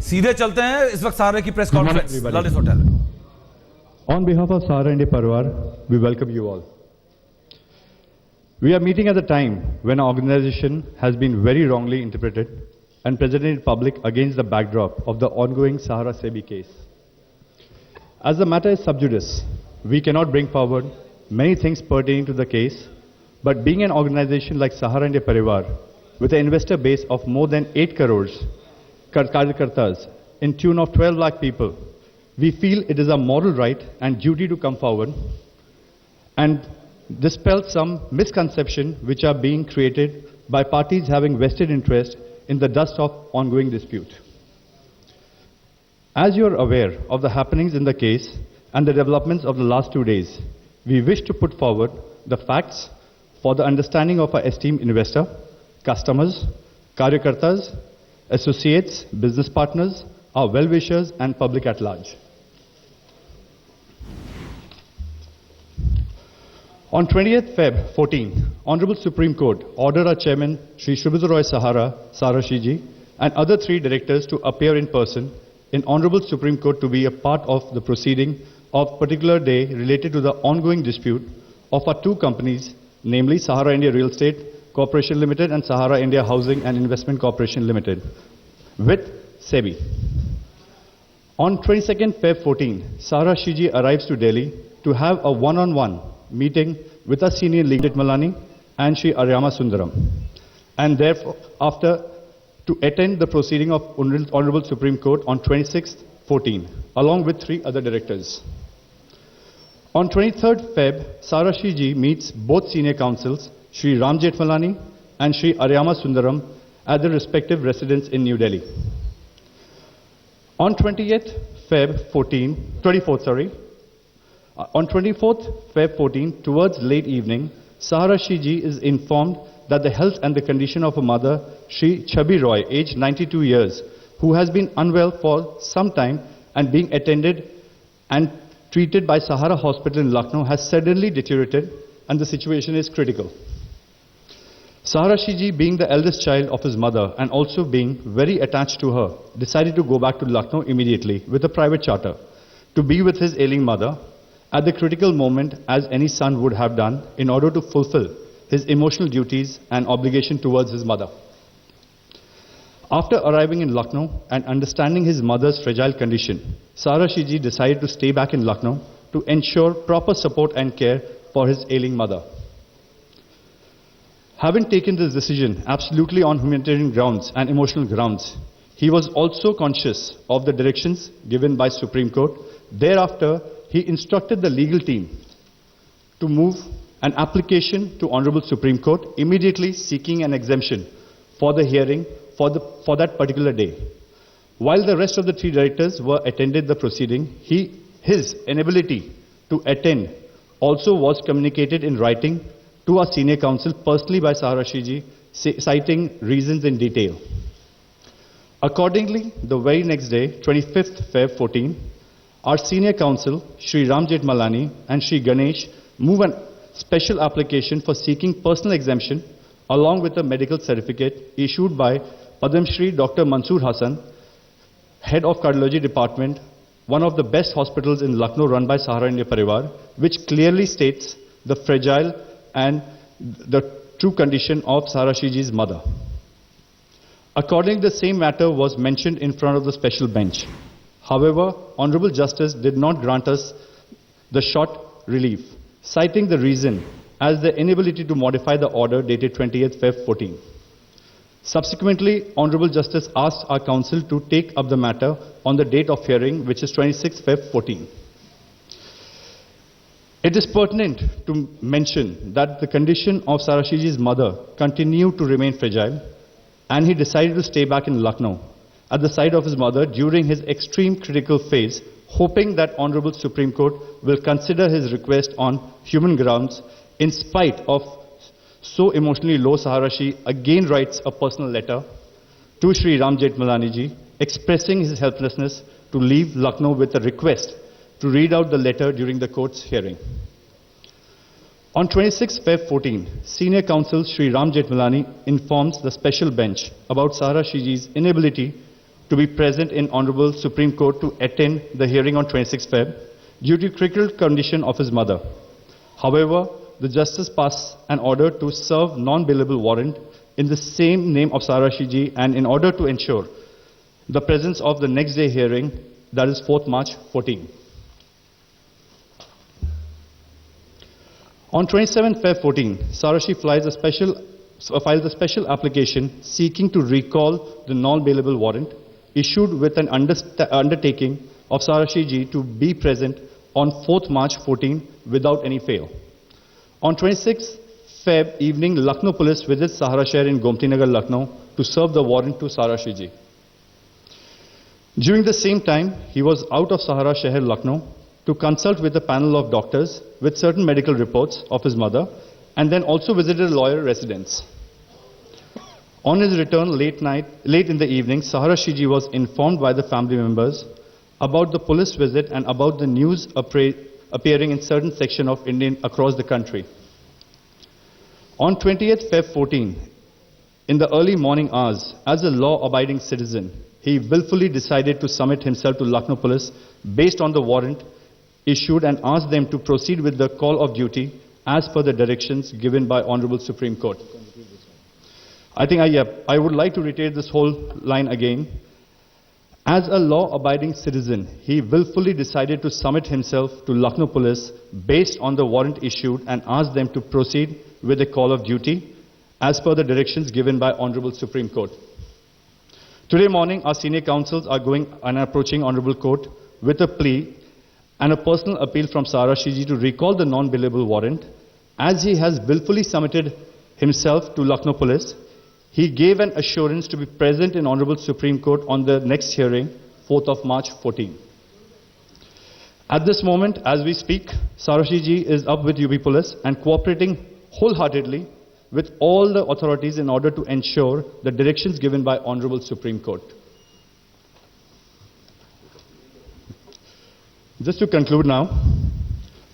सीधे चलते हैं इस वक्त सहारा की प्रेस कॉन्फ्रेंस ललित होटल में। On behalf of Sahara India Parivar, we welcome you all. We are meeting at a time when our organization has been very wrongly interpreted and presented in public against the backdrop of the ongoing Sahara SEBI case. As the matter is sub judice, we cannot bring forward many things pertaining to the case, but being an organization like Sahara India Parivar, with an investor base of more than 8 crores Karyakartas in tune of 12 lakh people, we feel it is our moral right and duty to come forward and dispel some misconceptions which are being created by parties having vested interest in the dust of ongoing dispute. As you are aware of the happenings in the case and the developments of the last 2 days, we wish to put forward the facts for the understanding of our esteemed investor, customers, Karyakartas, associates, business partners, our well-wishers and public at large. On 20th Feb 14, Honorable Supreme Court ordered our Chairman Shri Subroto Roy Sahara, Shiji, and other 3 directors to appear in person in Honorable Supreme Court to be a part of the proceeding of particular day related to the ongoing dispute of our 2 companies, namely Sahara India Real Estate Corporation Limited and Sahara India Housing and Investment Corporation Limited, with SEBI. On 22nd Feb 14, Shiji arrives to Delhi to have a one-on-one meeting with our senior legal Malani and Shri Aryama Sundaram, and therefore after to attend the proceeding of Honorable Supreme Court on 26th 14, along with 3 other directors. On 23rd Feb, Shiji meets both senior counsels, Shri Ram Jethmalani and Shri Aryama Sundaram, at their respective residence in New Delhi. On 24th Feb 14, towards late evening, Shiji is informed that the health and the condition of her mother, Shri Chabi Roy, aged 92 years, who has been unwell for some time and being attended and treated by Sahara Hospital in Lucknow, has suddenly deteriorated and the situation is critical. Shiji, being the eldest child of his mother and also being very attached to her, decided to go back to Lucknow immediately with a private charter to be with his ailing mother at the critical moment, as any son would have done, in order to fulfill his emotional duties and obligation towards his mother. After arriving in Lucknow and understanding his mother's fragile condition, Shiji decided to stay back in Lucknow to ensure proper support and care for his ailing mother. Having taken this decision absolutely on humanitarian grounds and emotional grounds, he was also conscious of the directions given by Supreme Court. Thereafter, he instructed the legal team to move an application to Honorable Supreme Court, immediately seeking an exemption for the hearing for that particular day. While the rest of the 3 directors were attended the proceeding, his inability to attend also was communicated in writing to our senior counsel personally by Shiji, citing reasons in detail. Accordingly, the very next day, 25th Feb 14, our senior counsel, Shri Ram Jethmalani and Shri Ganesh, move a special application for seeking personal exemption along with a medical certificate issued by Padam Shri Dr. Mansoor Hassan, Head of Cardiology Department, one of the best hospitals in Lucknow run by Sahara India Parivar, which clearly states the fragile and the true condition of Shiji's mother. Accordingly, the same matter was mentioned in front of the special bench. However, Honorable Justice did not grant us the short relief, citing the reason as the inability to modify the order dated 20th Feb 14. Subsequently, Honorable Justice asked our counsel to take up the matter on the date of hearing, which is 26th Feb 14. It is pertinent to mention that the condition of Shiji's mother continued to remain fragile, and he decided to stay back in Lucknow at the side of his mother during his extreme critical phase, hoping that Honorable Supreme Court will consider his request on human grounds. In spite of so emotionally low, Shiji again writes a personal letter to Shri Ram Jethmalani ji, expressing his helplessness to leave Lucknow with a request to read out the letter during the court's hearing. On 26 Feb 14, Senior Counsel Shri Ram Jethmalani informs the special bench about Shiji's inability to be present in Honorable Supreme Court to attend the hearing on 26 Feb due to critical condition of his mother. However, the Justice passed an order to serve non-bailable warrant in the same name of Sahara Shiji, and in order to ensure the presence of the next day hearing, that is 4th March 14. On 27 Feb 14, Sahara Shi files a special application seeking to recall the non-bailable warrant issued with an undertaking of Sahara Shiji to be present on 4th March 14 without any fail. On 26 Feb evening, Lucknow police visits Sahara Shahar in Gomti Nagar, Lucknow to serve the warrant to Sahara Shiji. During the same time, he was out of Sahara Shahar, Lucknow to consult with a panel of doctors with certain medical reports of his mother, and then also visited a lawyer residence. On his return late in the evening, Sahara Shiji was informed by the family members about the police visit and about the news appearing in certain sections of India across the country. On 20th Feb 14, in the early morning hours, as a law-abiding citizen, he willfully decided to submit himself to Lucknow police based on the warrant issued and asked them to proceed with the call of duty as per the directions given by Honorable Supreme Court. I would like to reiterate this whole line again. As a law-abiding citizen, he willfully decided to submit himself to Lucknow police based on the warrant issued and asked them to proceed with the call of duty as per the directions given by Honorable Supreme Court. Today morning, our senior counsels are going and approaching Honorable Court with a plea and a personal appeal from Sahara Shiji to recall the non-bailable warrant. As he has willfully submitted himself to Lucknow police, he gave an assurance to be present in Honorable Supreme Court on the next hearing, 4th of March 14. At this moment, as we speak, Sahara Shiji is up with UP Police and cooperating wholeheartedly with all the authorities in order to ensure the directions given by Honorable Supreme Court. Just to conclude now,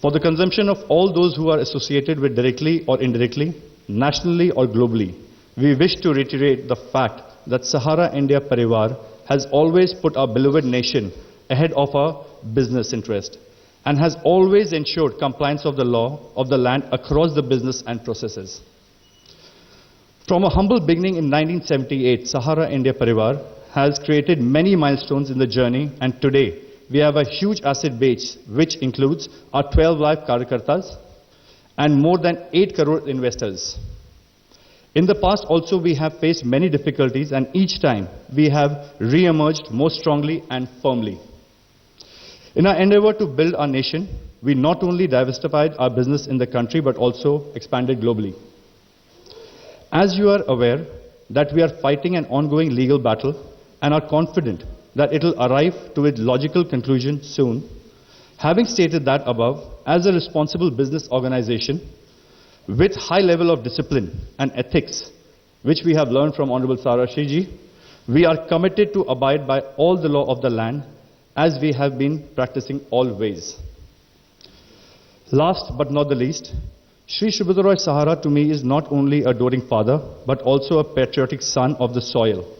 for the consumption of all those who are associated with directly or indirectly, nationally or globally, we wish to reiterate the fact that Sahara India Parivar has always put our beloved nation ahead of our business interest and has always ensured compliance of the law of the land across the business and processes. From a humble beginning in 1978, Sahara India Parivar has created many milestones in the journey, and today we have a huge asset base which includes our 12 lakh Karyakartas and more than 8 crore investors. In the past also we have faced many difficulties, and each time we have re-emerged more strongly and firmly. In our endeavor to build our nation, we not only diversified our business in the country but also expanded globally. As you are aware that we are fighting an ongoing legal battle and are confident that it will arrive to its logical conclusion soon. Having stated that above, as a responsible business organization, with high level of discipline and ethics, which we have learned from Honorable Sahara Shiji, we are committed to abide by all the law of the land as we have been practicing always. Last but not the least, Shri Subroto Roy Sahara to me is not only a adoring father, but also a patriotic son of the soil,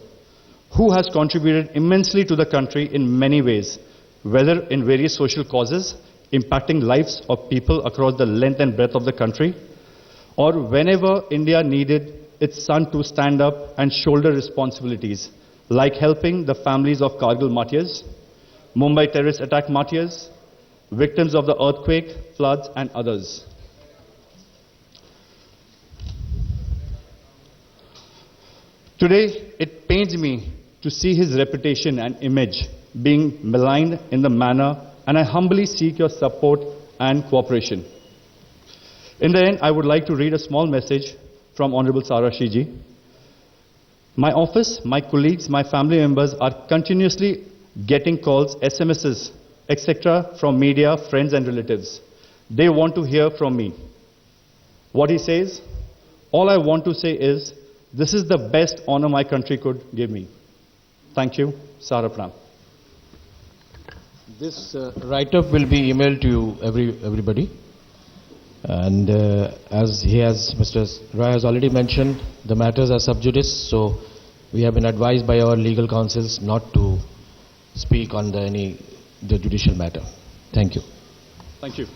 who has contributed immensely to the country in many ways, whether in various social causes, impacting lives of people across the length and breadth of the country, or whenever India needed its son to stand up and shoulder responsibilities, like helping the families of Kargil martyrs, Mumbai terrorist attack martyrs, victims of the earthquake, floods, and others. Today, it pains me to see his reputation and image being maligned in the manner, and I humbly seek your support and cooperation. In the end, I would like to read a small message from Honorable Sahara Shiji. My office, my colleagues, my family members are continuously getting calls, SMSs, etc. from media, friends and relatives. They want to hear from me. What he says, all I want to say is, this is the best honor my country could give me. Thank you. Sahara Pranam. This write-up will be emailed to you, everybody. And as Mr. Roy has already mentioned, the matters are sub judice, so We have been advised by our legal counsels not to speak on the judicial matter. Thank you. Thank you.